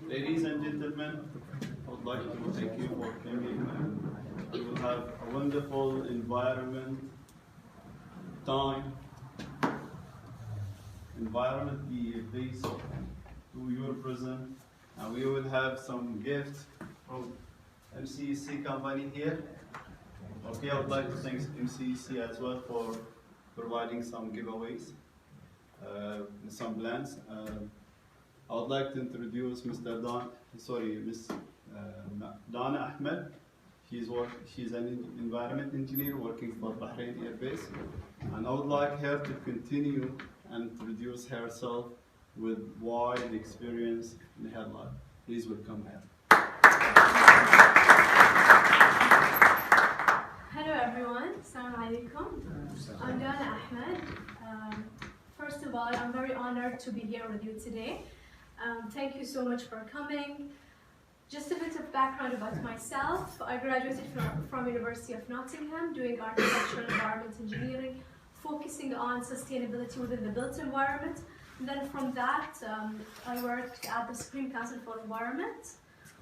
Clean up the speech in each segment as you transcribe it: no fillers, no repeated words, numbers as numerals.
Ladies and gentlemen, I would like to thank you for coming, and we will have a wonderful environment be based to your present, and we will have some gifts from MCEC company here. Okay, I would like to thank MCEC as well for providing some giveaways, some plans. I would like to introduce Miss Dana Ahmed. She's an environment engineer working for Bahrain Air Base, and I would like her to continue and introduce herself with wide experience in her life. Please welcome her. Hello everyone, Assalamu alaikum. I'm Dana Ahmed. First of all, I'm very honored to be here with you today. Thank you so much for coming. Just a bit of background about myself. I graduated from University of Nottingham doing architectural environment engineering, focusing on sustainability within the built environment. And then from that, I worked at the Supreme Council for Environment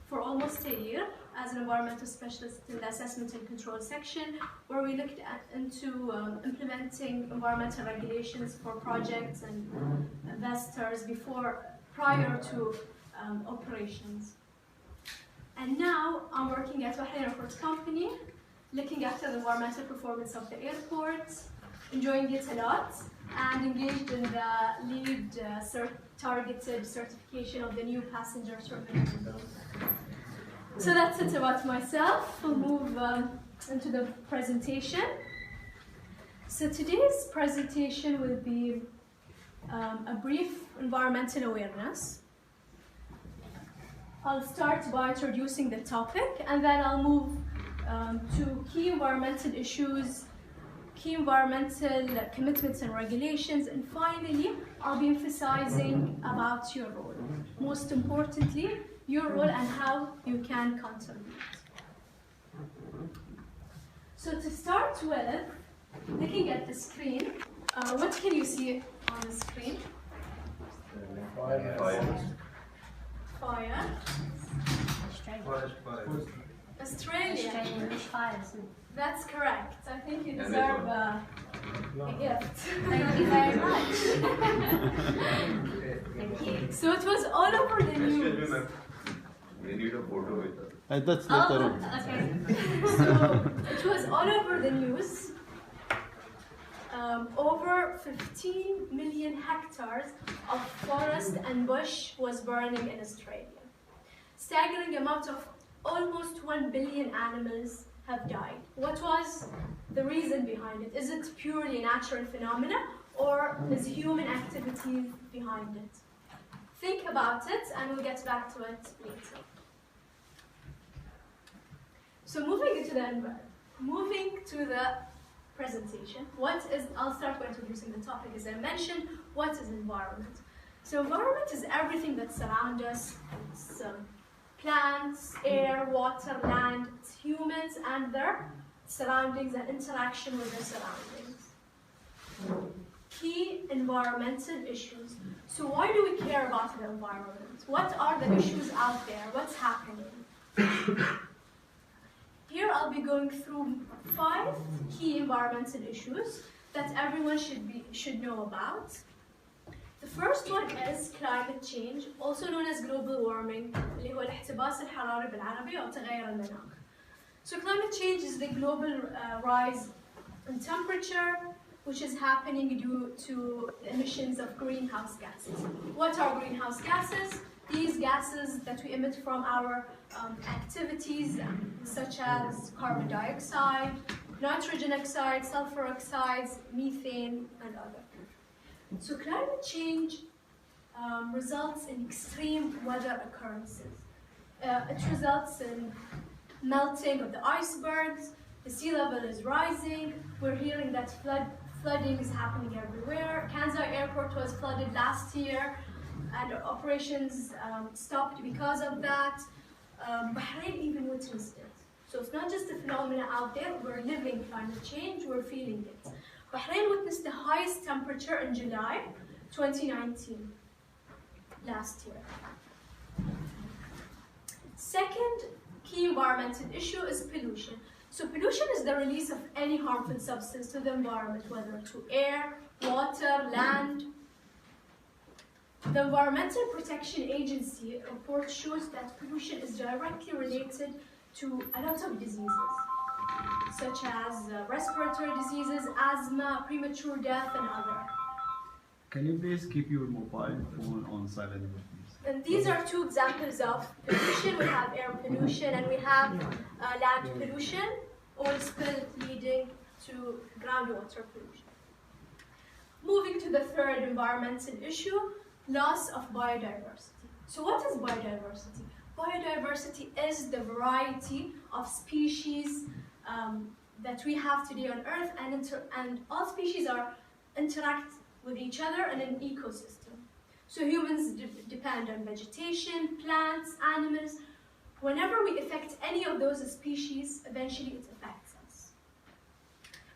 for almost a year as an environmental specialist in the assessment and control section, where we looked into implementing environmental regulations for projects and investors prior to operations. And now I'm working at Bahrain Airport Company, looking after the environmental performance of the airport, enjoying it a lot, and engaged in the lead targeted certification of the new passenger terminal building. So that's it about myself. We'll move into the presentation. So today's presentation will be a brief environmental awareness. I'll start by introducing the topic, and then I'll move to key environmental issues, key environmental commitments and regulations, and finally, I'll be emphasizing about your role. Most importantly, your role and how you can contribute. So to start with, looking at the screen, what can you see on the screen? Fire. Australia. That's correct. I think you deserve a gift. Thank you very much. Thank you. So it was all over the news. We need a photo with her. That's later on. Okay. So it was all over the news. Over 15 million hectares of forest and bush was burning in Australia. Staggering amount of almost 1 billion animals have died. What was the reason behind it? Is it purely natural phenomena, or is human activity behind it? Think about it, and we'll get back to it later. So moving to the presentation. I'll start by introducing the topic. As I mentioned, what is environment? So environment is everything that surrounds us. It's plants, air, water, land. It's humans and their surroundings and interaction with their surroundings. Key environmental issues. So why do we care about the environment? What are the issues out there? What's happening? Here I'll be going through 5 key environmental issues that everyone should know about. The first one is climate change, also known as global warming, اللي هو الاحتباس الحراري بالعربي أو تغير المناخ. So climate change is the global rise in temperature, which is happening due to emissions of greenhouse gases. What are greenhouse gases? These gases that we emit from our activities, such as carbon dioxide, nitrogen oxide, sulfur oxides, methane, and others. So climate change results in extreme weather occurrences. It results in melting of the icebergs, the sea level is rising, we're hearing that flooding is happening everywhere. Kansai Airport was flooded last year, and operations stopped because of that. Bahrain even witnessed it. So it's not just a phenomenon out there, we're living climate change, we're feeling it. Bahrain witnessed the highest temperature in July 2019, last year. Second key environmental issue is pollution. So pollution is the release of any harmful substance to the environment, whether to air, water, land. The Environmental Protection Agency report shows that pollution is directly related to a lot of diseases, such as respiratory diseases, asthma, premature death, and other. Can you please keep your mobile phone on silent mode, please? And these are two examples of pollution. We have air pollution and we have land pollution, oil spill leading to groundwater pollution. Moving to the third environmental issue, loss of biodiversity. So what is biodiversity? Biodiversity is the variety of species that we have today on Earth, and all species interact with each other in an ecosystem. So humans depend on vegetation, plants, animals. Whenever we affect any of those species, eventually it affects us.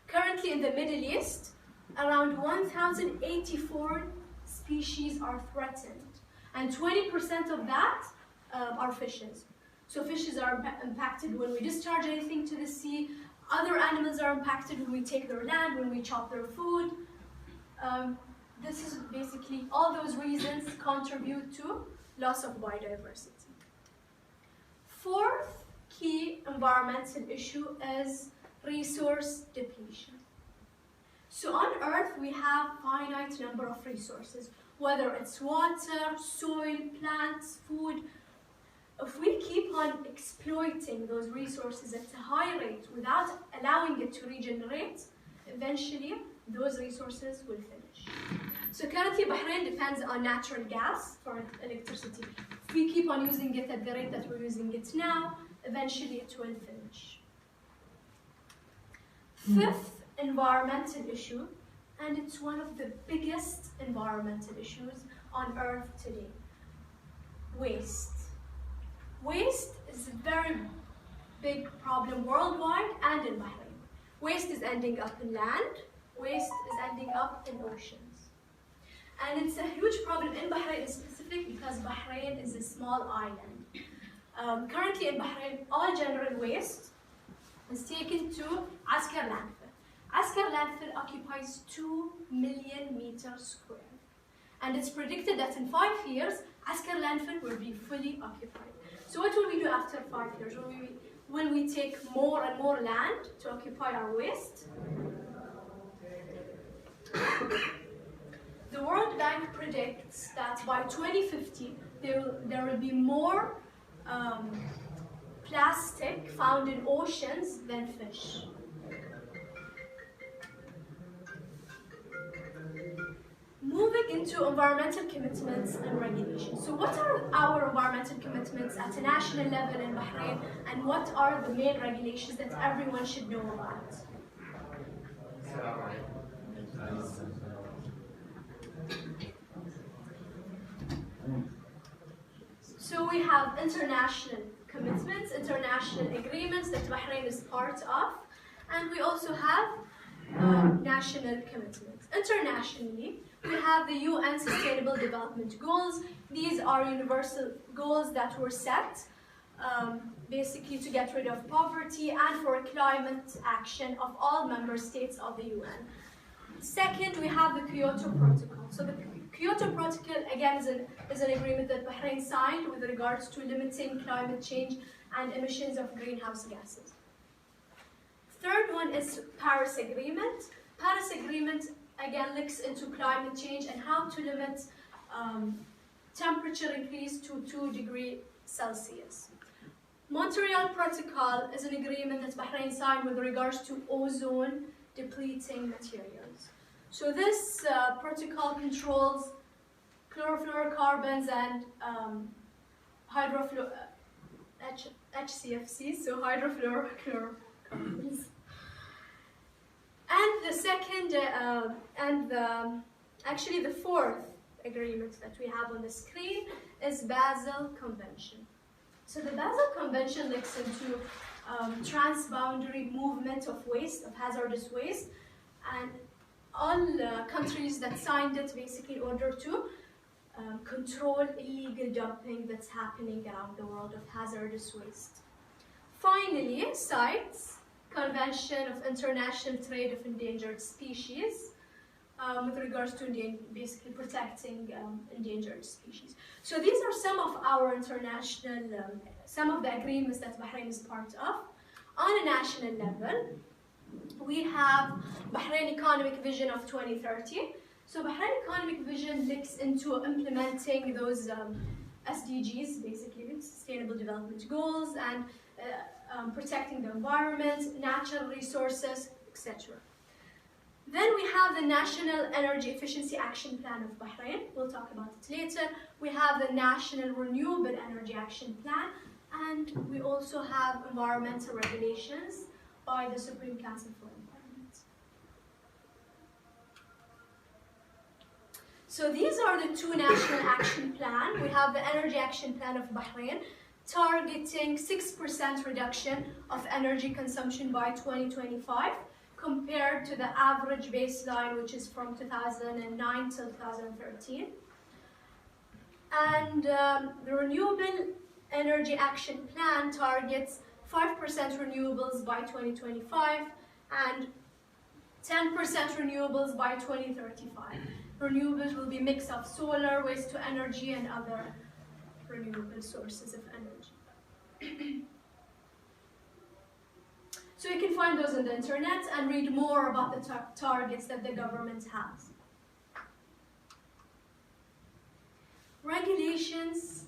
Currently in the Middle East, around 1,084 species are threatened, and 20% of that are fishes. So fishes are impacted when we discharge anything to the sea. Other animals are impacted when we take their land, when we chop their food. This is basically all those reasons contribute to loss of biodiversity. Fourth key environmental issue is resource depletion. So on Earth, we have finite number of resources, whether it's water, soil, plants, food. If we keep on exploiting those resources at a high rate without allowing it to regenerate, eventually those resources will finish. So currently Bahrain depends on natural gas for electricity. If we keep on using it at the rate that we're using it now, eventually it will finish. Fifth environmental issue, and it's one of the biggest environmental issues on Earth today: waste. Waste is a very big problem worldwide and in Bahrain. Waste is ending up in land, waste is ending up in oceans. And it's a huge problem in Bahrain specifically because Bahrain is a small island. Currently in Bahrain, all general waste is taken to Askar landfill. Askar landfill occupies 2 million meters square. And it's predicted that in 5 years, Askar landfill will be fully occupied. So what will we do after 5 years? Will we take more and more land to occupy our waste? The World Bank predicts that by 2050, there will be more plastic found in oceans than fish. Moving into environmental commitments and regulations. So what are our environmental commitments at a national level in Bahrain, and what are the main regulations that everyone should know about? So we have international commitments, international agreements that Bahrain is part of, and we also have national commitments. Internationally, we have the UN Sustainable Development Goals. These are universal goals that were set basically to get rid of poverty and for climate action of all member states of the UN. Second, we have the Kyoto Protocol. So the Kyoto Protocol, again, is an agreement that Bahrain signed with regards to limiting climate change and emissions of greenhouse gases. Third one is Paris Agreement. Paris Agreement, again, looks into climate change and how to limit temperature increase to 2 degrees Celsius. Montreal Protocol is an agreement that Bahrain signed with regards to ozone depleting materials. So this protocol controls chlorofluorocarbons and HCFC, so hydrofluorocarbons. And the second, actually the fourth agreement that we have on the screen is Basel Convention. So the Basel Convention looks into transboundary movement of waste, of hazardous waste, and all countries that signed it basically in order to control illegal dumping that's happening around the world of hazardous waste. Finally, CITES, Convention of International Trade of Endangered Species, with regards to basically protecting endangered species. So these are some of our international, some of the agreements that Bahrain is part of. On a national level, we have Bahrain Economic Vision of 2030. So Bahrain Economic Vision looks into implementing those SDGs, basically Sustainable Development Goals, and protecting the environment, natural resources, etc. Then we have the National Energy Efficiency Action Plan of Bahrain. We'll talk about it later. We have the National Renewable Energy Action Plan, and we also have environmental regulations by the Supreme Council for Environment. So these are the two national action plans. We have the Energy Action Plan of Bahrain, targeting 6% reduction of energy consumption by 2025, compared to the average baseline, which is from 2009 till 2013. And the Renewable Energy Action Plan targets 5% renewables by 2025 and 10% renewables by 2035. Renewables will be a mix of solar, waste to energy, and other renewable sources of energy. So you can find those on the internet and read more about the targets that the government has. Regulations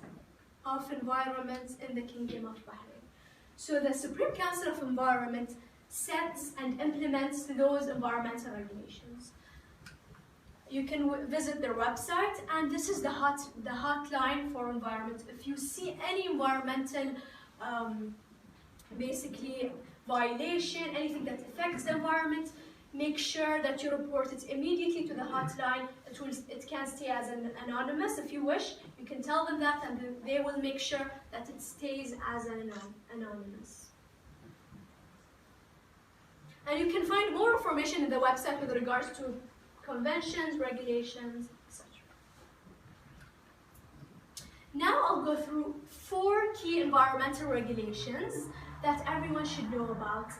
of environment in the Kingdom of Bahrain. So the Supreme Council of Environment sets and implements those environmental regulations. You can visit their website, and this is the hotline for environment. If you see any environmental, basically violation, anything that affects the environment, make sure that you report it immediately to the hotline. It can stay as an anonymous if you wish. You can tell them that, and they will make sure that it stays as an anonymous. And you can find more information in the website with regards to conventions, regulations, etc. Now I'll go through 4 key environmental regulations that everyone should know about.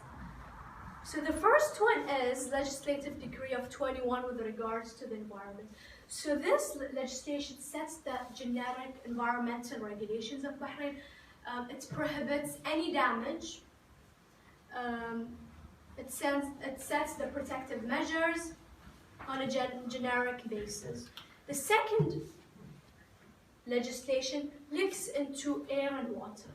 So the first one is Legislative Decree of 21 with regards to the environment. So this legislation sets the generic environmental regulations of Bahrain. It prohibits any damage. It sets the protective measures on a generic basis. The second legislation looks into air and water.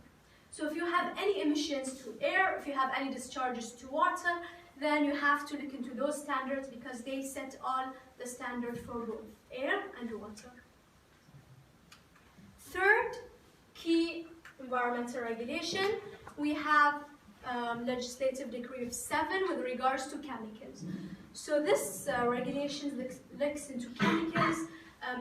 So if you have any emissions to air, if you have any discharges to water, then you have to look into those standards because they set all the standards for both air and water. Third key environmental regulation, we have Legislative Decree of 7 with regards to chemicals. So this regulation looks into chemicals.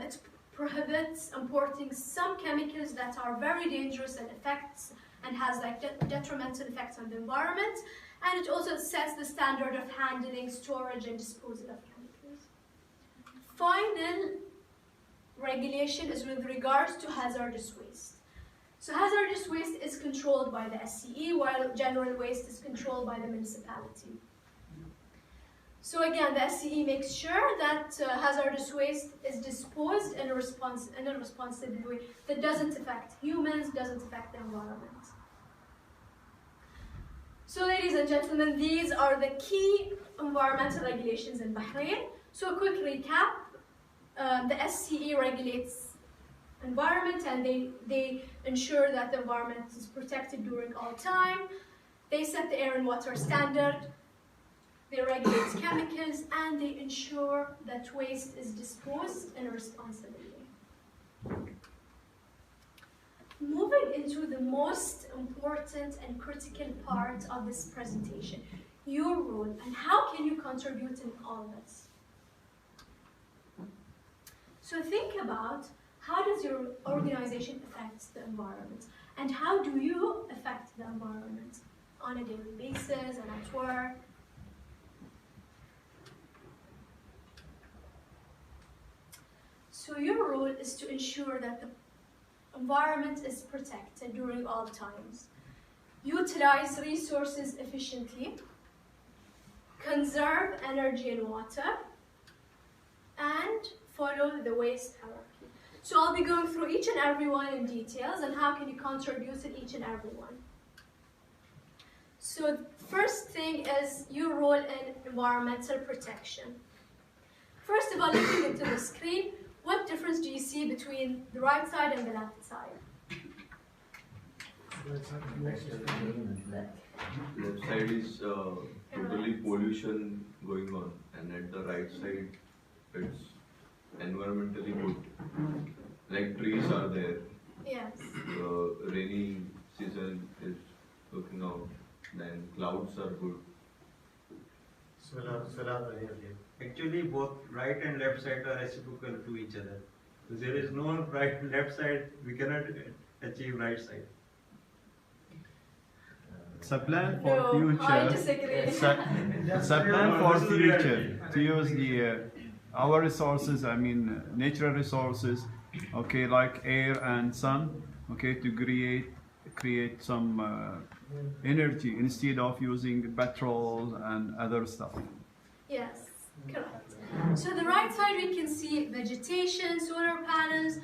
It prohibits importing some chemicals that are very dangerous and has like detrimental effects on the environment, and it also sets the standard of handling, storage, and disposal of chemicals. Final regulation is with regards to hazardous waste. So hazardous waste is controlled by the SCE, while general waste is controlled by the municipality. So again, the SCE makes sure that hazardous waste is disposed in a responsible way that doesn't affect humans, doesn't affect the environment. So ladies and gentlemen, these are the key environmental regulations in Bahrain. So a quick recap, the SCE regulates environment, and they ensure that the environment is protected during all time. They set the air and water standard. They regulate chemicals, and they ensure that waste is disposed in a responsible way. Moving into the most important and critical part of this presentation, your role and how can you contribute in all this. So think about, how does your organization affect the environment, and how do you affect the environment on a daily basis and at work? So your role is to ensure that the environment is protected during all times. Utilize resources efficiently, conserve energy and water, and follow the waste hierarchy. So I'll be going through each and every one in details and how can you contribute in each and every one. So first thing is your role in environmental protection. First of all, looking into the screen, what difference do you see between the right side and the left side? Left side is totally pollution going on, and at the right side, it's environmentally good. Like trees are there. Yes. Rainy season is looking out. Then clouds are good. Actually, both right and left side are reciprocal to each other. If there is no right left side, we cannot achieve right side. It's a plan for No, future. I disagree. It's a plan for future to use the our resources. I mean, natural resources. Okay, like air and sun. Okay, to create some energy instead of using petrol and other stuff. Yes, correct. So the right side we can see vegetation, solar panels,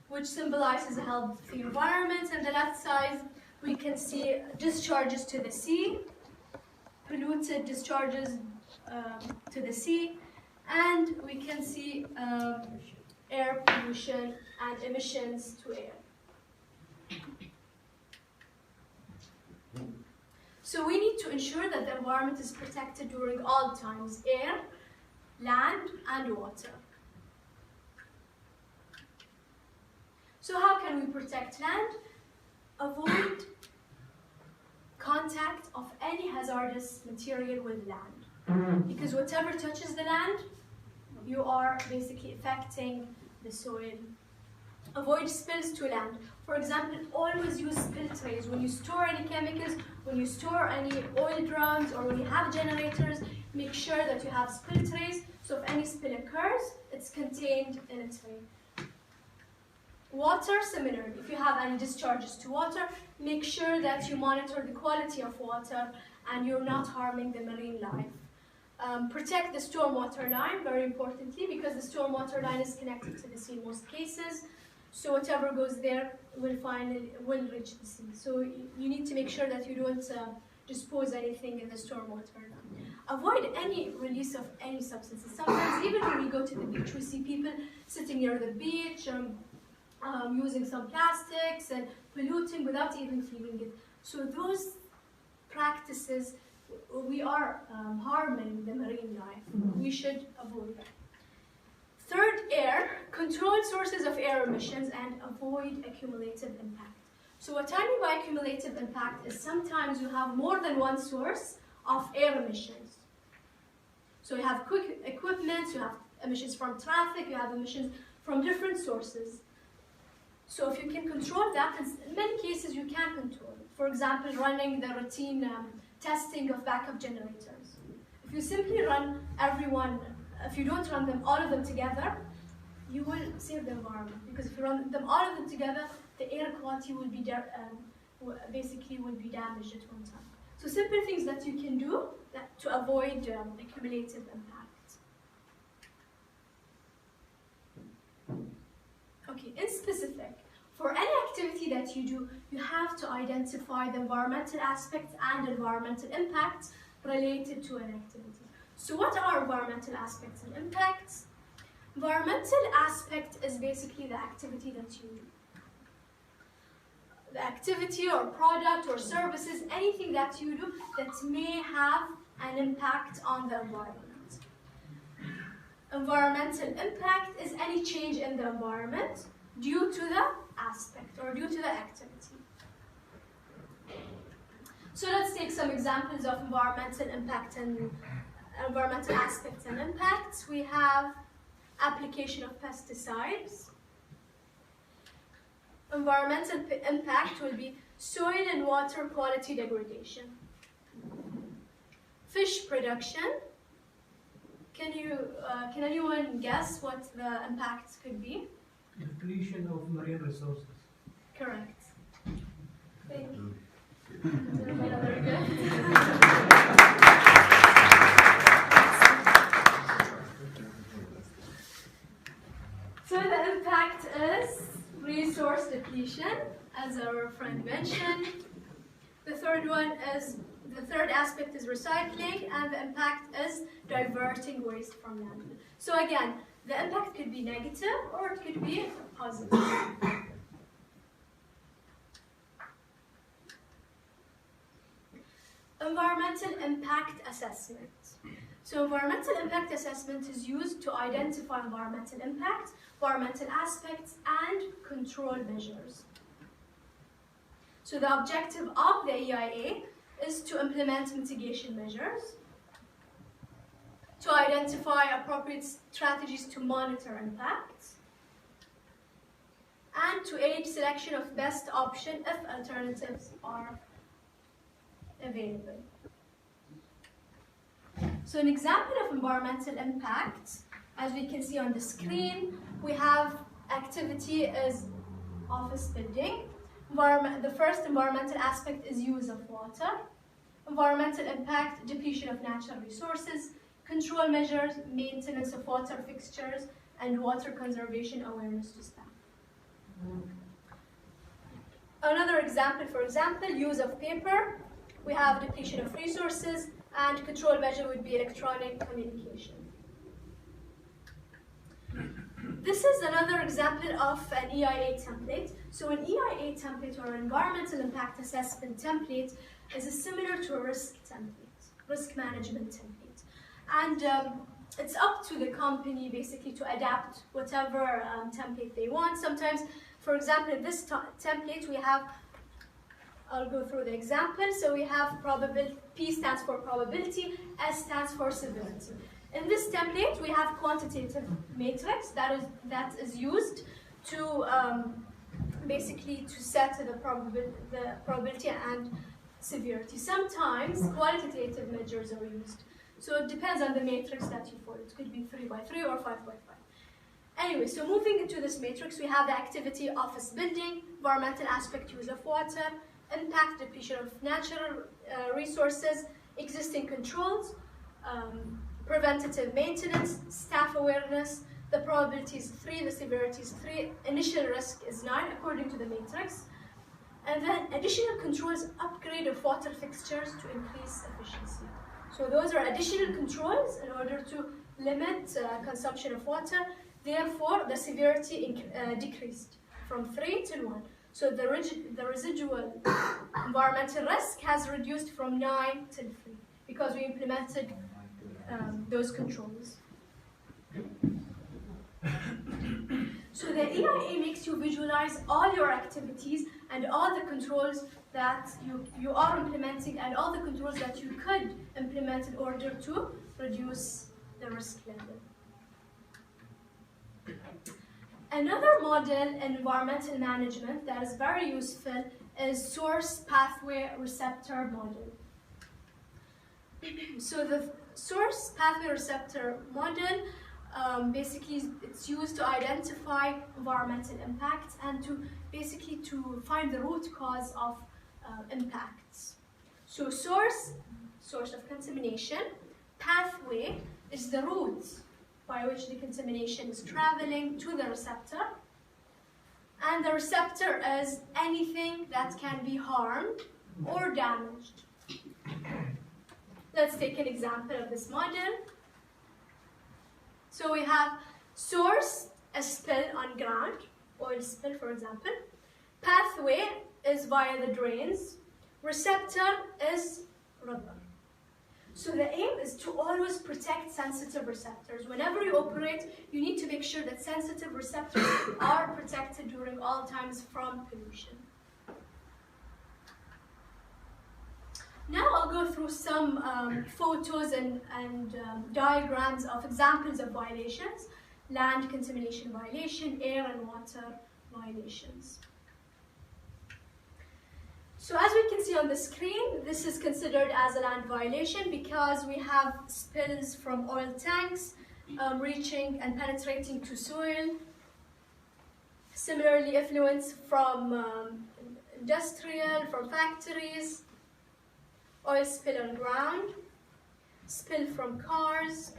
which symbolizes a healthy environment, and the left side we can see discharges to the sea, polluted discharges to the sea, and we can see air pollution and emissions to air. So we need to ensure that the environment is protected during all times, air, land, and water. So how can we protect land? Avoid contact of any hazardous material with land. Because whatever touches the land, you are basically affecting the soil. Avoid spills to land. For example, always use spill trays. When you store any chemicals, when you store any oil drums, or when you have generators, make sure that you have spill trays, so if any spill occurs, it's contained in a tray. Water, similarly, if you have any discharges to water, make sure that you monitor the quality of water and you're not harming the marine life. Protect the stormwater line, very importantly, because the stormwater line is connected to the sea in most cases. So whatever goes there will reach the sea. So you need to make sure that you don't dispose anything in the stormwater line. Avoid any release of any substances. Sometimes even when we go to the beach, we see people sitting near the beach, using some plastics and polluting without even feeling it. So those practices, we are harming the marine life. We should avoid that. Third, air. Control sources of air emissions and avoid accumulative impact. So what I mean by accumulative impact is sometimes you have more than one source of air emissions. So you have quick equipment, you have emissions from traffic, you have emissions from different sources. So if you can control that, in many cases you can control it. For example, running the routine testing of backup generators. If you simply run if you don't run them, all of them together, you will save the environment. Because if you run them all of them together, the air quality will be basically will be damaged at one time. So simple things that you can do to avoid accumulative impact. Okay, in specific, for any activity that you do, you have to identify the environmental aspects and environmental impacts related to an activity. So what are environmental aspects and impacts? Environmental aspect is basically the activity that you do. The activity or product or services, anything that you do that may have an impact on the environment. Environmental impact is any change in the environment due to the aspect or due to the activity. So let's take some examples of environmental impact and environmental aspects and impacts. We have application of pesticides. Environmental impact will be soil and water quality degradation, fish production, can anyone guess what the impacts could be? Depletion of marine resources. Correct. Thank you. Very good. So the impact is resource depletion, as our friend mentioned. The third aspect is recycling, and the impact is diverting waste from landfill. So again, the impact could be negative or it could be positive. Environmental impact assessment. So environmental impact assessment is used to identify environmental impact, environmental aspects, and control measures. So the objective of the EIA is to implement mitigation measures, to identify appropriate strategies to monitor impacts, and to aid selection of best option if alternatives are available. So an example of environmental impact, as we can see on the screen, we have activity is office building. The first environmental aspect is use of water. Environmental impact, depletion of natural resources, control measures, maintenance of water fixtures, and water conservation awareness to staff. Another example, for example, use of paper. We have depletion of resources, and control measure would be electronic communication. This is another example of an EIA template. So an EIA template, or environmental impact assessment template, is similar to a risk template, risk management template. And it's up to the company basically to adapt whatever template they want. Sometimes, for example, in this template we have, I'll go through the example. So we have probability, P stands for probability, S stands for severity. In this template, we have quantitative matrix that is used to basically to set the probability and severity. Sometimes qualitative measures are used. So it depends on the matrix that you follow. It could be 3 by 3 or 5 by 5. Anyway, so moving into this matrix, we have the activity office building, environmental aspect use of water, impact depletion of natural resources, existing controls, preventative maintenance, staff awareness. The probability is 3, the severity is 3, initial risk is 9 according to the matrix. And then additional controls, upgrade of water fixtures to increase efficiency. So those are additional controls in order to limit consumption of water. Therefore, the severity decreased from 3 to 1. So the residual environmental risk has reduced from 9 to 3 because we implemented those controls. So the EIA makes you visualize all your activities and all the controls that you are implementing and all the controls that you could implement in order to reduce the risk level. Another model in environmental management that is very useful is source pathway receptor model. So the source pathway receptor model basically it's used to identify environmental impacts and to basically to find the root cause of impacts. So source of contamination, pathway is the route by which the contamination is traveling to the receptor, and the receptor is anything that can be harmed or damaged. Let's take an example of this model. So we have source, a spill on ground, oil spill for example. Pathway is via the drains. Receptor is rubber. So the aim is to always protect sensitive receptors. Whenever you operate, you need to make sure that sensitive receptors are protected during all times from pollution. Now I'll go through some photos and diagrams of examples of violations: land contamination violation, air and water violations. So as we can see on the screen, this is considered as a land violation because we have spills from oil tanks reaching and penetrating to soil. Similarly, effluents from industrial, from factories, oil spill on ground, spill from cars.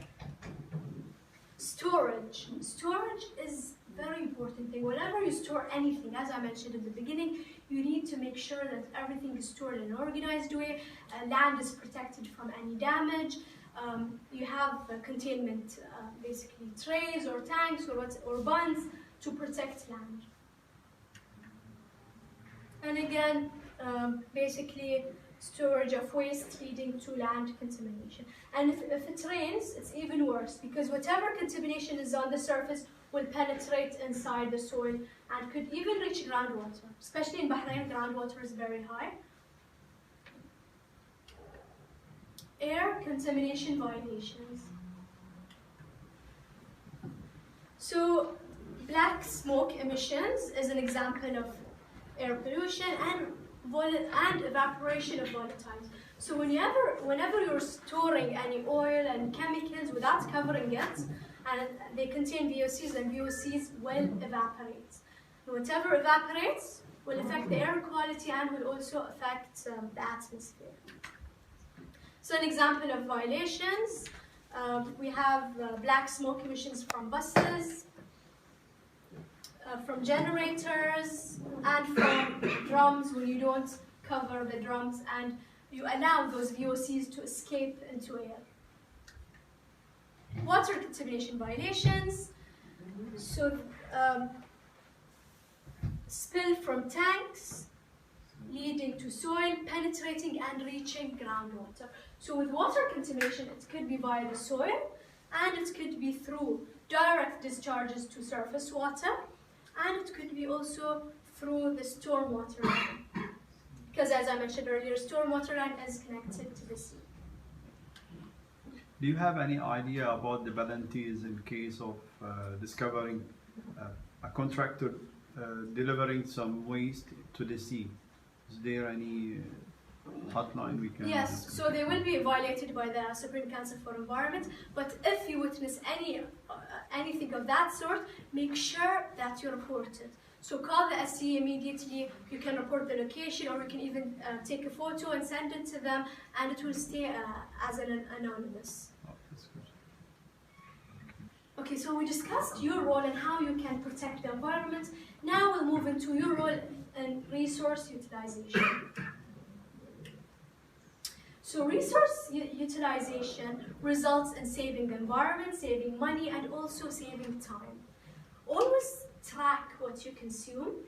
Storage. Storage is a very important thing. Whenever you store anything, as I mentioned at the beginning, you need to make sure that everything is stored in an organized way, land is protected from any damage, you have containment, basically trays or tanks or bunds to protect land. And again, basically storage of waste leading to land contamination. And if it rains, it's even worse because whatever contamination is on the surface will penetrate inside the soil and could even reach groundwater. Especially in Bahrain, groundwater is very high. Air contamination violations. So, black smoke emissions is an example of air pollution and evaporation of volatiles. So whenever you're storing any oil and chemicals without covering it, and they contain VOCs, and VOCs will evaporate. And whatever evaporates will affect the air quality and will also affect the atmosphere. So an example of violations, we have black smoke emissions from buses, from generators, and from drums when you don't cover the drums and you allow those VOCs to escape into air. Water contamination violations, so spill from tanks leading to soil, penetrating and reaching groundwater. So with water contamination, it could be via the soil and it could be through direct discharges to surface water, and it could be also through the stormwater line. Because as I mentioned earlier, stormwater line is connected to the sea. Do you have any idea about the penalties in case of discovering a contractor delivering some waste to the sea? Is there any hotline we can? Yes, so they will be violated by the Supreme Council for Environment, but if you witness anything of that sort, make sure that you report it. So call the SCE immediately, you can report the location, or you can even take a photo and send it to them, and it will stay as an anonymous. Oh, that's good. Okay, so we discussed your role and how you can protect the environment. Now we'll move into your role in resource utilization. So resource utilization results in saving the environment, saving money, and also saving time. Always track what you consume.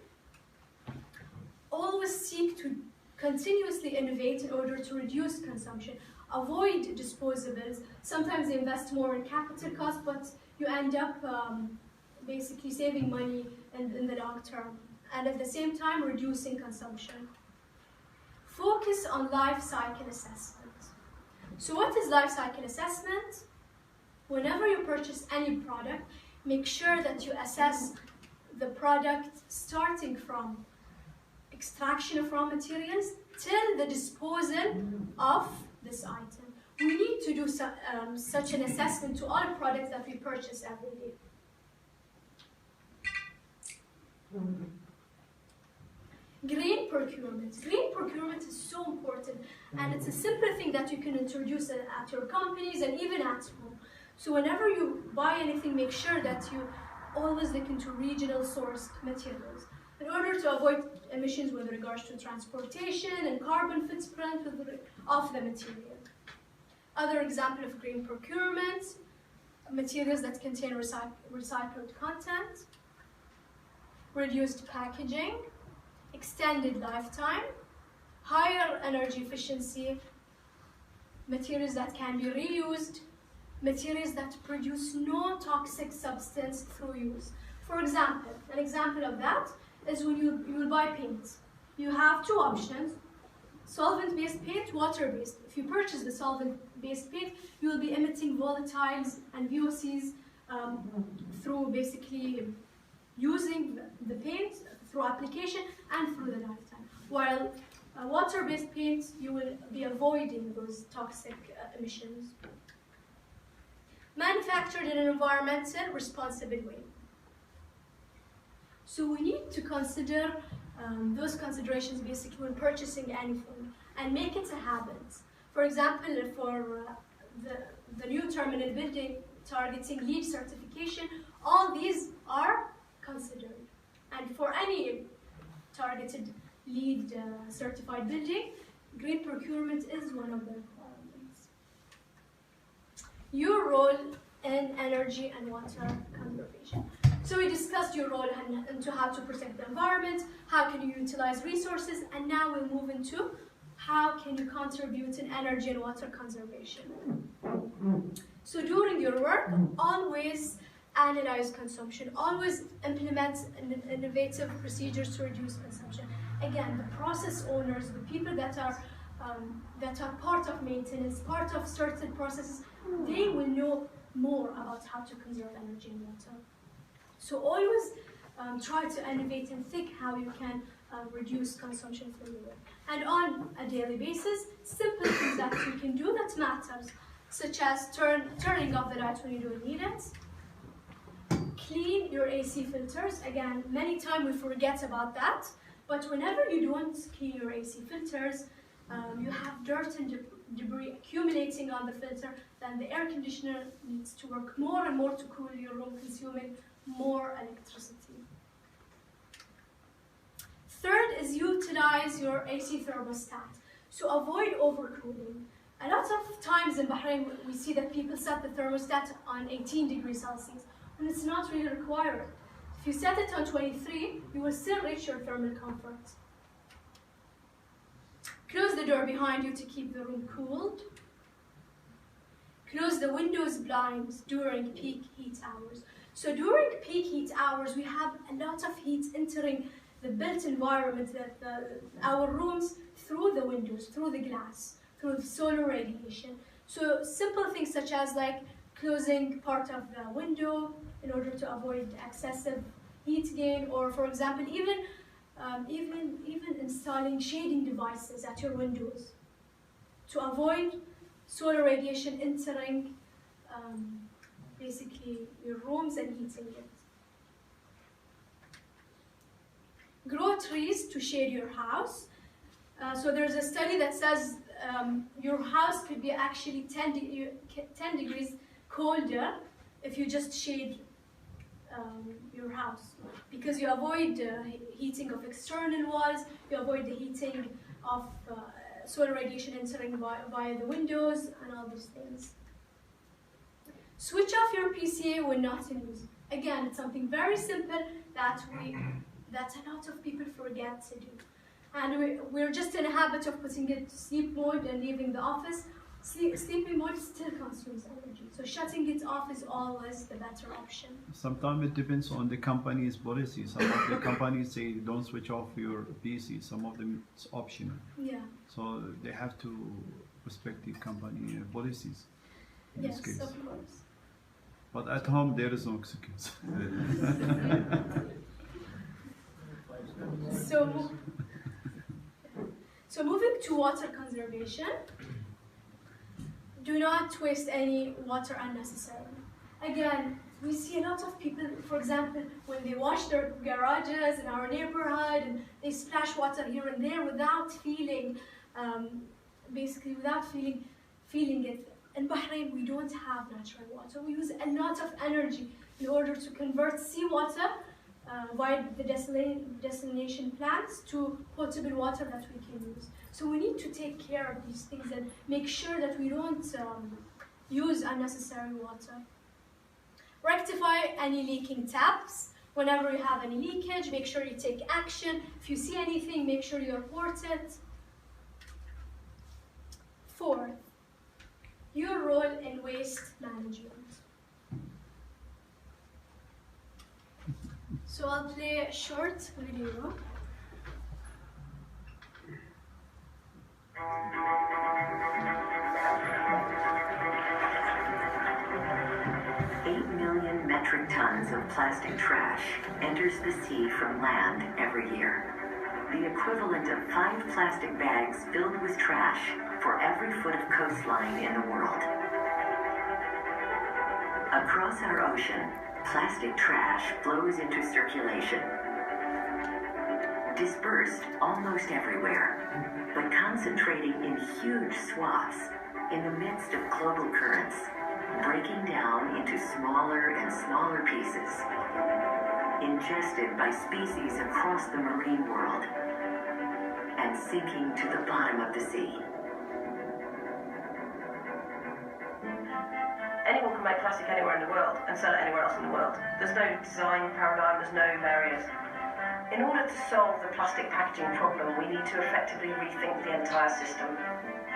Always seek to continuously innovate in order to reduce consumption. Avoid disposables. Sometimes they invest more in capital costs, but you end up basically saving money in the long term, and at the same time reducing consumption. Focus on life cycle assessment. So what is life cycle assessment? Whenever you purchase any product, make sure that you assess the product starting from extraction of raw materials till the disposal of this item. We need to do such an assessment to all products that we purchase every day. Green procurement. Green procurement is so important, and it's a simple thing that you can introduce at your companies and even at home. So whenever you buy anything, make sure that you always look into regional sourced materials in order to avoid emissions with regards to transportation and carbon footprint of the material. Other example of green procurement, materials that contain recycled content, reduced packaging, extended lifetime, higher energy efficiency, materials that can be reused, materials that produce no toxic substance through use. For example, an example of that is when you will buy paint. You have two options, solvent-based paint, water-based. If you purchase the solvent-based paint, you will be emitting volatiles and VOCs through basically using the paint, through application and through the lifetime. While Water-based paints, you will be avoiding those toxic emissions. Manufactured in an environmental responsible way. So we need to consider those considerations basically when purchasing anything and make it a habit. For example, for the new terminal building targeting LEED certification, all these are considered. And for any targeted LEED certified building, green procurement is one of the requirements. Your role in energy and water conservation. So we discussed your role into how to protect the environment, how can you utilize resources, and now we'll move into how can you contribute in energy and water conservation. So during your work, always analyze consumption, always implement innovative procedures to reduce consumption. Again, the process owners, the people that are part of maintenance, part of certain processes, they will know more about how to conserve energy and water. So always try to innovate and think how you can reduce consumption through your work. And on a daily basis, simple things that you can do that matters, such as turning off the lights when you don't need it, clean your AC filters. Again, many times we forget about that, but whenever you don't clean your AC filters, you have dirt and debris accumulating on the filter, then the air conditioner needs to work more and more to cool your room, consuming more electricity. Third is utilize your AC thermostat. So avoid overcooling. A lot of times in Bahrain, we see that people set the thermostat on 18 degrees Celsius, and it's not really required. If you set it on 23, you will still reach your thermal comfort. Close the door behind you to keep the room cooled. Close the windows blinds during peak heat hours. So during peak heat hours, we have a lot of heat entering the built environment, our rooms, through the windows, through the glass, through the solar radiation. So simple things such as like closing part of the window in order to avoid excessive heat gain, or for example, even installing shading devices at your windows to avoid solar radiation entering basically your rooms and heating it. Grow trees to shade your house. So there's a study that says your house could be actually 10 degrees colder if you just shade your house, because you avoid heating of external walls, you avoid the heating of solar radiation entering via the windows and all these things. Switch off your PCA when not in use. Again, it's something very simple that a lot of people forget to do. And we're just in a habit of putting it to sleep mode and leaving the office. Sleeping mode still consumes energy, so shutting it off is always the better option. Sometimes it depends on the company's policy. Some of the companies say don't switch off your PC. Some of them it's optional. Yeah. So they have to respect the company policies in Yes, this case. of course. But at home there is no excuse. So moving to water conservation. Do not waste any water unnecessarily. Again, we see a lot of people, for example, when they wash their garages in our neighborhood and they splash water here and there without feeling, feeling it. In Bahrain, we don't have natural water. We use a lot of energy in order to convert seawater via the desalination plants to potable water that we can use. So we need to take care of these things and make sure that we don't use unnecessary water. Rectify any leaking taps. Whenever you have any leakage, make sure you take action. If you see anything, make sure you report it. Fourth, your role in waste management. So I'll play a short video. 8 million metric tons of plastic trash enters the sea from land every year. the equivalent of 5 plastic bags filled with trash for every foot of coastline in the world. Across our ocean, plastic trash flows into circulation, dispersed almost everywhere, but concentrating in huge swaths in the midst of global currents, breaking down into smaller and smaller pieces, ingested by species across the marine world, and sinking to the bottom of the sea. Anyone can make plastic anywhere in the world and sell it anywhere else in the world. There's no design paradigm, there's no barriers. In order to solve the plastic packaging problem, we need to effectively rethink the entire system.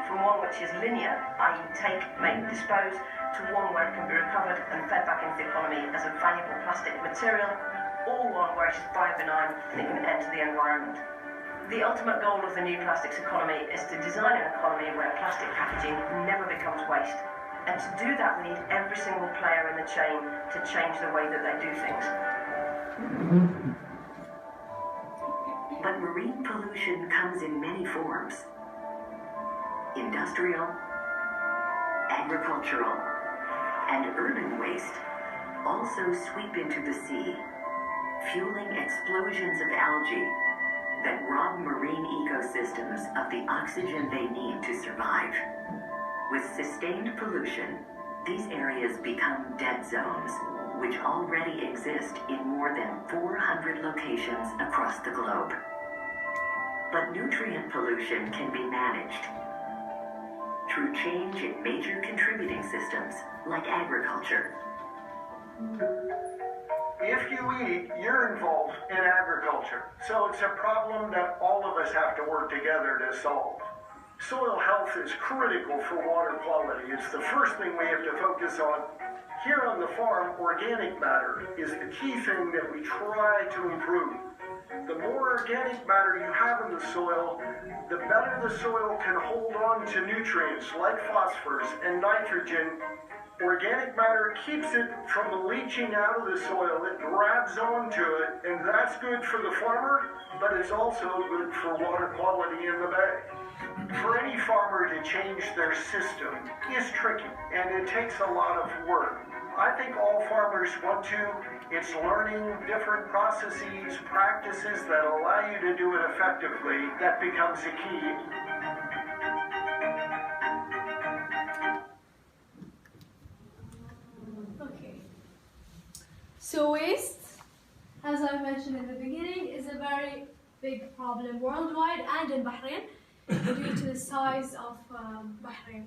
From one which is linear, i.e. take, make, dispose, to one where it can be recovered and fed back into the economy as a valuable plastic material, all one where it is biobenign and it can enter the environment. The ultimate goal of the new plastics economy is to design an economy where plastic packaging never becomes waste. And to do that, we need every single player in the chain to change the way that they do things. But marine pollution comes in many forms. Industrial, agricultural, and urban waste also sweep into the sea, fueling explosions of algae that rob marine ecosystems of the oxygen they need to survive. With sustained pollution, these areas become dead zones, which already exist in more than 400 locations across the globe. But nutrient pollution can be managed through change in major contributing systems like agriculture. If you eat, you're involved in agriculture. So it's a problem that all of us have to work together to solve. Soil health is critical for water quality. It's the first thing we have to focus on. Here on the farm, organic matter is the key thing that we try to improve. The more organic matter you have in the soil, the better the soil can hold on to nutrients like phosphorus and nitrogen. Organic matter keeps it from leaching out of the soil. It grabs onto it, and that's good for the farmer, but it's also good for water quality in the bay. For any farmer to change their system is tricky, and it takes a lot of work. I think all farmers want to. It's learning different processes, practices that allow you to do it effectively that becomes the key. Okay. So waste, as I mentioned in the beginning, is a very big problem worldwide and in Bahrain due to the size of Bahrain.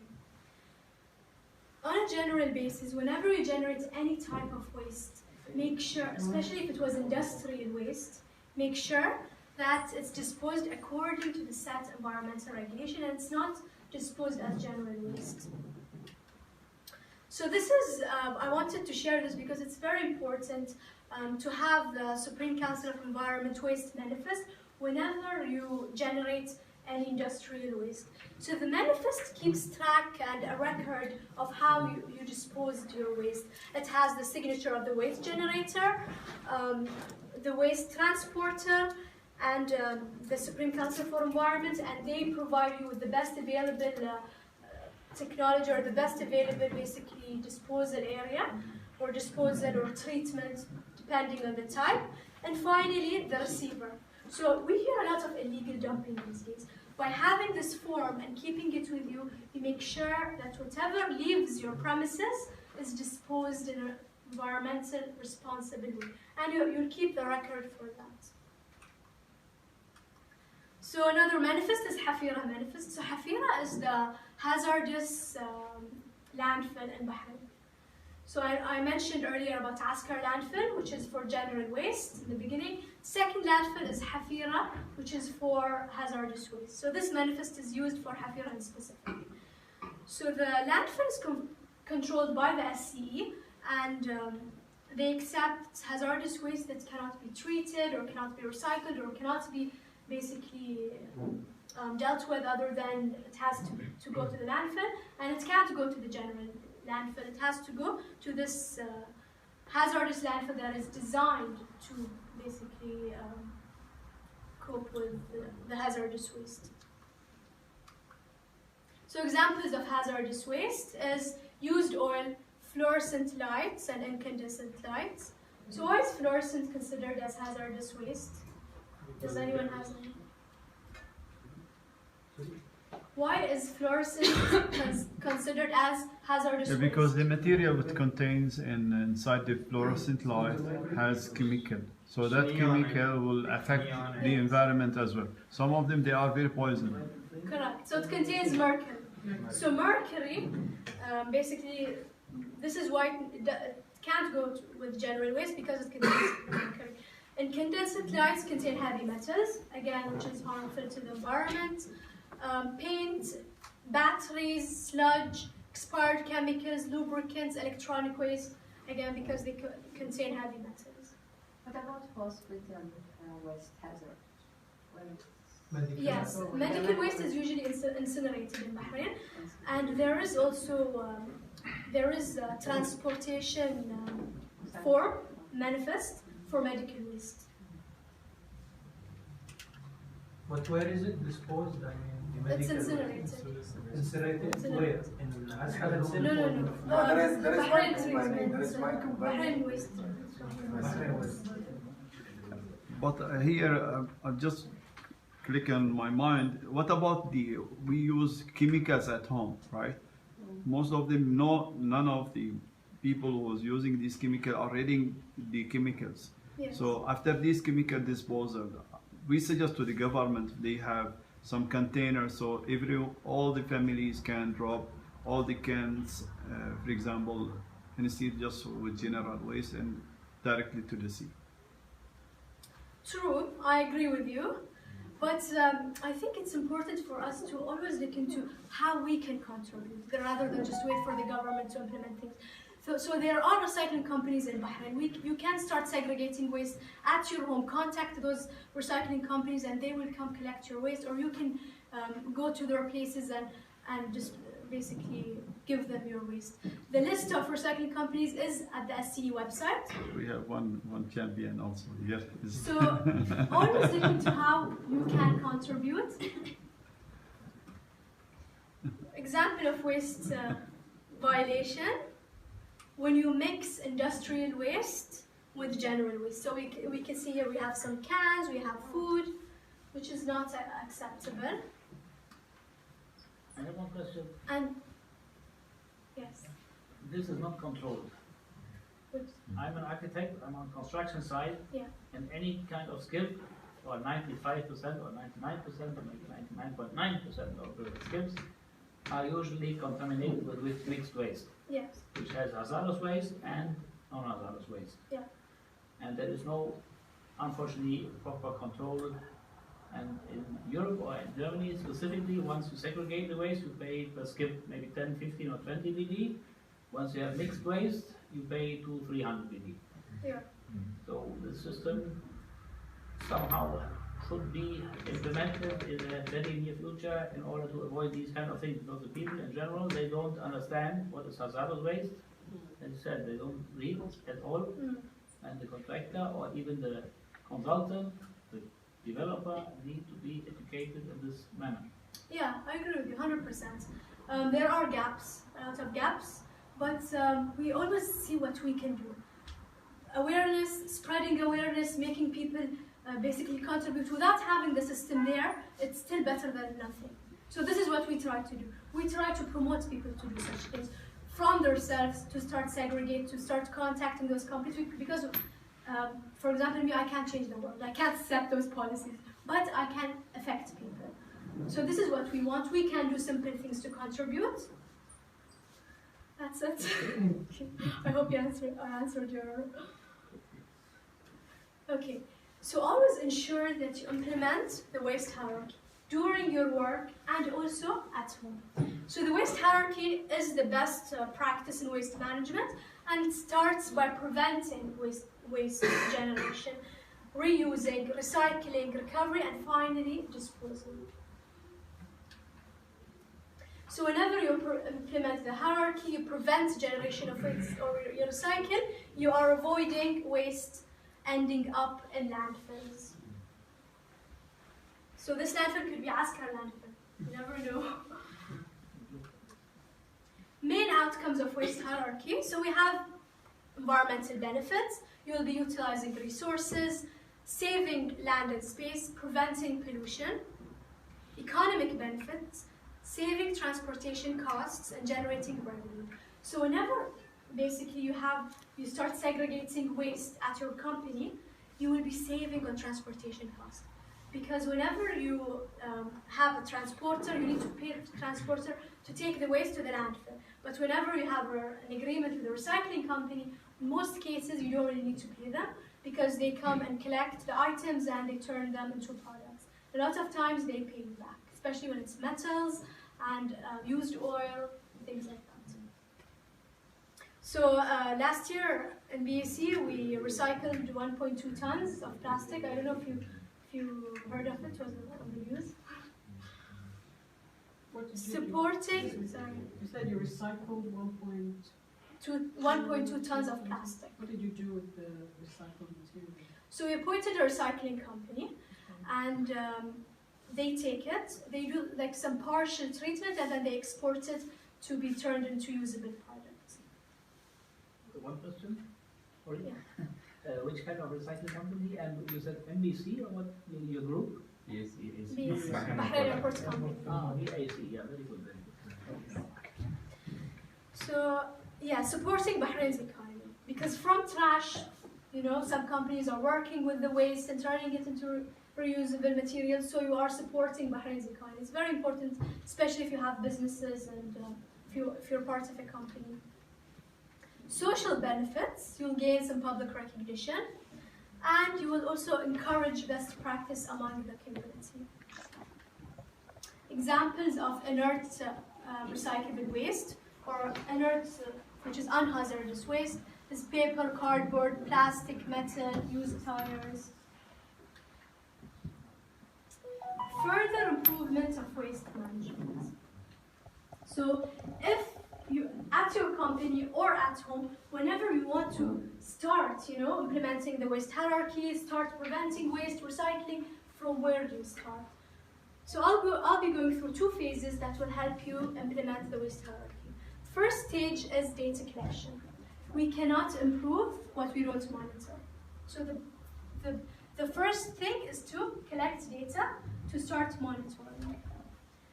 On a general basis, whenever you generate any type of waste, make sure, especially if it was industrial waste, make sure that it's disposed according to the set environmental regulation and it's not disposed as general waste. So this is, I wanted to share this because it's very important to have the Supreme Council of Environment Waste Manifest whenever you generate any industrial waste. So the manifest keeps track and a record of how you disposed your waste. It has the signature of the waste generator, the waste transporter, and the Supreme Council for Environment, and they provide you with the best available technology or the best available basically disposal area or disposal or treatment depending on the type. And finally, the receiver. So we hear a lot of illegal dumping these days. By having this form and keeping it with you, you make sure that whatever leaves your premises is disposed in an environmental responsible way. And you'll keep the record for that. So another manifest is Hafira manifest. So Hafira is the hazardous landfill in Bahrain. So I mentioned earlier about Askar landfill, which is for general waste in the beginning. Second landfill is Hafira, which is for hazardous waste. So this manifest is used for Hafira specifically. So the landfill is controlled by the SCE, and they accept hazardous waste that cannot be treated or cannot be recycled or cannot be basically dealt with other than it has to go to the landfill, and it can't go to the general landfill. It has to go to this hazardous landfill that is designed to basically cope with the hazardous waste. So examples of hazardous waste is used oil, fluorescent lights, and incandescent lights. So why is fluorescent considered as hazardous waste? Does anyone have any? Why is fluorescent considered as hazardous waste? Because the material it contains inside the fluorescent light has chemical. So that chemical will affect the environment as well. Some of them, they are very poisonous. Correct. So it contains mercury. So mercury, basically, this is why it can't go with general waste because it contains mercury. Incandescent lights contain heavy metals, again, which is harmful to the environment. Paint, batteries, sludge, expired chemicals, lubricants, electronic waste, again, because they contain heavy metals. What about hospital waste hazard? Yes, medical waste is usually incinerated in Bahrain, and there is also transportation form manifest for medical waste. But where is it disposed? I mean, the It's medical incinerated. Incinerated? Where? In Asad itself? No. there is Bahrain my company. Bahrain waste. Bahrain waste. But here, I just click on my mind. What about we use chemicals at home, right? Most of them, none of the people who was using this chemical are reading the chemicals. Yes. So after this chemical disposal, we suggest to the government they have some containers so all the families can drop all the cans, for example, instead just with general waste and directly to the sea. True, I agree with you. But I think it's important for us to always look into how we can contribute rather than just wait for the government to implement things. So there are recycling companies in Bahrain. You can start segregating waste at your home. Contact those recycling companies and they will come collect your waste, or you can go to their places and just basically give them your waste. The list of recycling companies is at the SCE website. We have one champion also here. So always look into how you can contribute. Example of waste violation: when you mix industrial waste with general waste. So we can see here we have some cans, we have food, which is not acceptable. I have one question. And yes. This is not controlled. Which, I'm an architect, I'm on construction site, yeah. and any kind of skip, or 95% or 99% or maybe 99.9% of the skips are usually contaminated with mixed waste, Yes. which has hazardous waste and non-hazardous waste. Yeah. And there is no, unfortunately, proper control. And in Europe or in Germany specifically, once you segregate the waste, you pay per skip maybe 10, 15 or 20 BD. Once you have mixed waste, you pay 200-300 BD. Yeah. So the system somehow should be implemented in a very near future in order to avoid these kind of things, because the people in general, they don't understand what is hazardous waste. As you said, they don't read at all, and the contractor or even the consultant, the developer, need to be educated in this manner. Yeah, I agree with you 100%. There are gaps, a lot of gaps, but we always see what we can do. Awareness, spreading awareness, making people basically contribute without having the system there, it's still better than nothing. So this is what we try to do. We try to promote people to do such things from themselves, to start segregate, to start contacting those companies, because for example, me, I can't change the world. I can't set those policies, but I can affect people. So this is what we want. We can do simple things to contribute. That's it. I hope I answered your... Okay, so always ensure that you implement the waste hierarchy during your work and also at home. So the waste hierarchy is the best practice in waste management, and it starts by preventing waste generation, reusing, recycling, recovery, and finally disposal. So whenever you implement the hierarchy, you prevent generation of waste, or you recycle, you are avoiding waste ending up in landfills. So this landfill could be Askar landfill. You never know. Main outcomes of waste hierarchy. So we have environmental benefits. You will be utilizing resources, saving land and space, preventing pollution. Economic benefits, saving transportation costs and generating revenue. So whenever basically you start segregating waste at your company, you will be saving on transportation costs. Because whenever you have a transporter, you need to pay the transporter to take the waste to the landfill. But whenever you have an agreement with a recycling company, in most cases you don't really need to pay them because they come and collect the items and they turn them into products. A lot of times they pay you back, especially when it's metals and used oil, things like that. So last year in BAC we recycled 1.2 tons of plastic. I don't know if you heard of it, was on the news. What did you Supporting, do? sorry. You said you recycled 1.2 tons of plastic. What did you do with the recycled material? So we appointed a recycling company, and they take it, they do like some partial treatment, and then they export it to be turned into usable products. One question? Sorry? Yeah. Which kind of recycling company? And you said MBC or what? Your group? Yes, BAC, Bahrain Airports Company. Ah, BAC, yeah, very good, very good. Okay. So, yeah, supporting Bahrain's economy. Because from trash, you know, some companies are working with the waste and turning it into reusable materials, so you are supporting Bahrain's economy. It's very important, especially if you have businesses and if you're part of a company. Social benefits, you'll gain some public recognition, and you will also encourage best practice among the community. Examples of inert recyclable waste, or inert, which is unhazardous waste, is paper, cardboard, plastic, metal, used tires. Further improvement of waste management. So if you, at your company or at home, whenever you want to start, you know, implementing the waste hierarchy, start preventing waste recycling, from where do you start? So I'll be going through two phases that will help you implement the waste hierarchy. First stage is data collection. We cannot improve what we don't monitor. So the first thing is to collect data to start monitoring.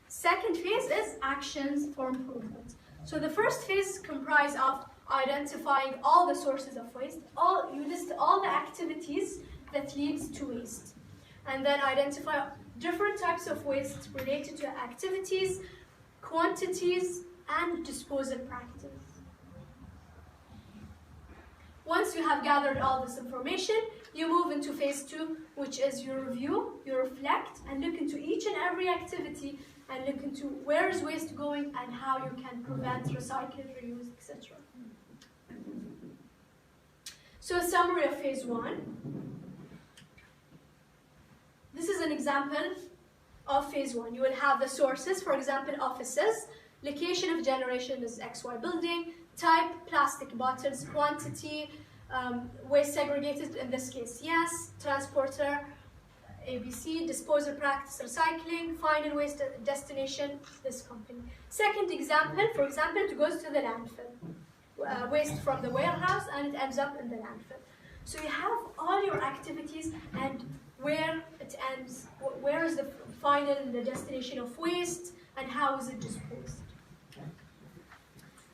Second phase is actions for improvement. So the first phase comprises of identifying all the sources of waste. You list all the activities that leads to waste. And then identify different types of waste related to activities, quantities, and disposal practice. Once you have gathered all this information, you move into phase 2, which is you review, you reflect, and look into each and every activity and look into where is waste going and how you can prevent, recycle, reuse, etc. So a summary of phase 1. This is an example of phase 1. You will have the sources, for example, offices. Location of generation is XY building. Type, plastic bottles. Quantity, waste segregated, in this case, yes. Transporter, ABC. Disposal practice, recycling. Final waste destination, this company. Second example, for example, it goes to the landfill. Waste from the warehouse and it ends up in the landfill. So you have all your activities and where it ends, where is the final, the destination of waste, and how is it disposed.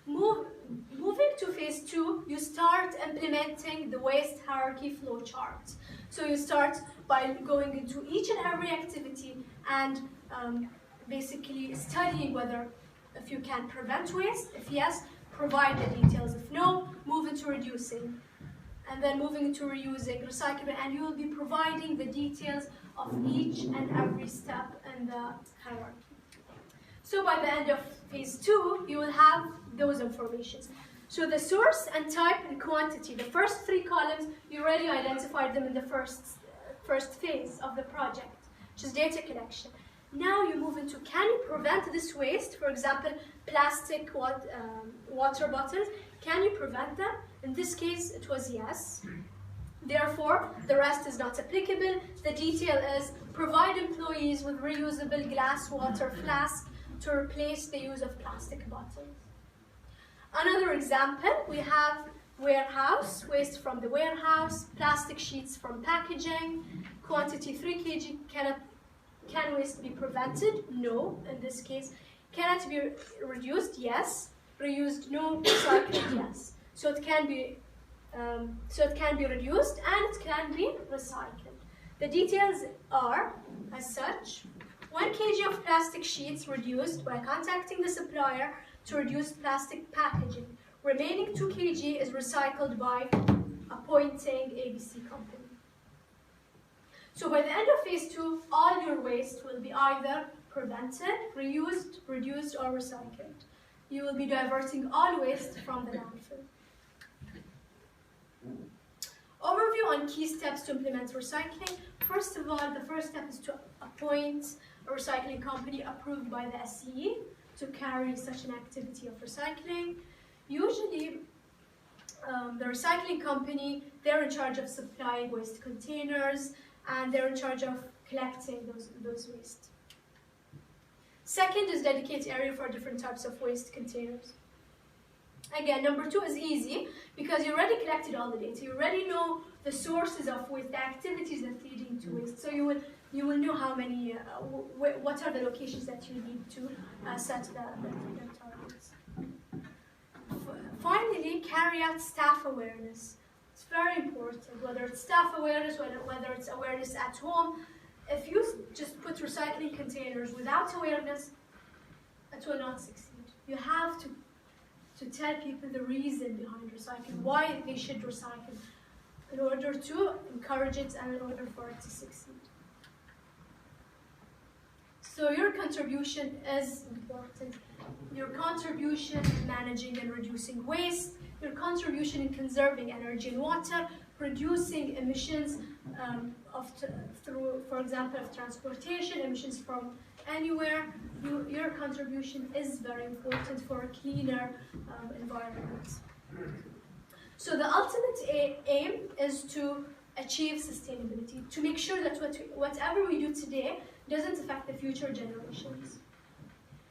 Moving to phase 2, you start implementing the waste hierarchy flow chart. So you start by going into each and every activity and basically studying whether if you can prevent waste, if yes, provide the details, if no, move into reducing. And then moving into reusing, recycling, and you will be providing the details of each and every step in the hierarchy. So by the end of phase 2, you will have those informations. So the source and type and quantity, the first 3 columns, you already identified them in the first phase of the project, which is data collection. Now you move into, can you prevent this waste? For example, plastic water bottles, can you prevent them? In this case, it was yes. Therefore, the rest is not applicable. The detail is provide employees with reusable glass water flasks to replace the use of plastic bottles. Another example, we have warehouse, waste from the warehouse, plastic sheets from packaging, quantity 3 kg. Can waste be prevented? No, in this case. Can it be reduced? Yes. Reused? No. Recycled? Yes. So it can be reduced and it can be recycled. The details are as such: 1 kg of plastic sheets reduced by contacting the supplier to reduce plastic packaging. Remaining 2 kg is recycled by appointing ABC company. So by the end of phase 2, all your waste will be either prevented, reused, reduced, or recycled. You will be diverting all waste from the landfill. Overview on key steps to implement recycling. First of all, the first step is to appoint a recycling company approved by the SCE to carry such an activity of recycling. Usually, the recycling company, they're in charge of supplying waste containers and they're in charge of collecting those waste. Second is dedicate area for different types of waste containers. Again, number 2 is easy because you already collected all the data. You already know the sources of waste, the activities that leading to waste. So you will know how many, what are the locations that you need to set the targets. Finally, carry out staff awareness. It's very important, whether it's staff awareness, whether it's awareness at home. If you just put recycling containers without awareness, it will not succeed. You have to tell people the reason behind recycling, why they should recycle, in order to encourage it and in order for it to succeed. So your contribution is important. Your contribution in managing and reducing waste, your contribution in conserving energy and water, reducing emissions through, for example, of transportation, emissions from anywhere. Your contribution is very important for a cleaner environment. So the ultimate aim is to achieve sustainability, to make sure that whatever we do today doesn't affect the future generations.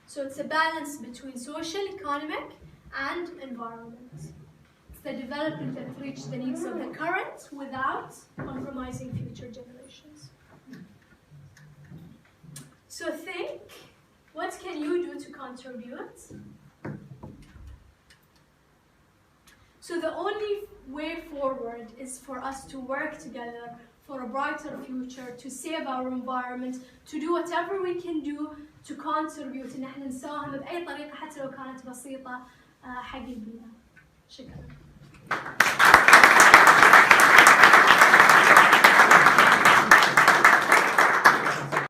So it's a balance between social, economic, and environment. It's the development that reaches the needs of the current without compromising future generations. So think, what can you do to contribute? So the only way forward is for us to work together for a brighter future, to save our environment, to do whatever we can do to contribute إن احنا نساهم بأي طريقة حتى لو كانت بسيطة حق البيئة. شكرا.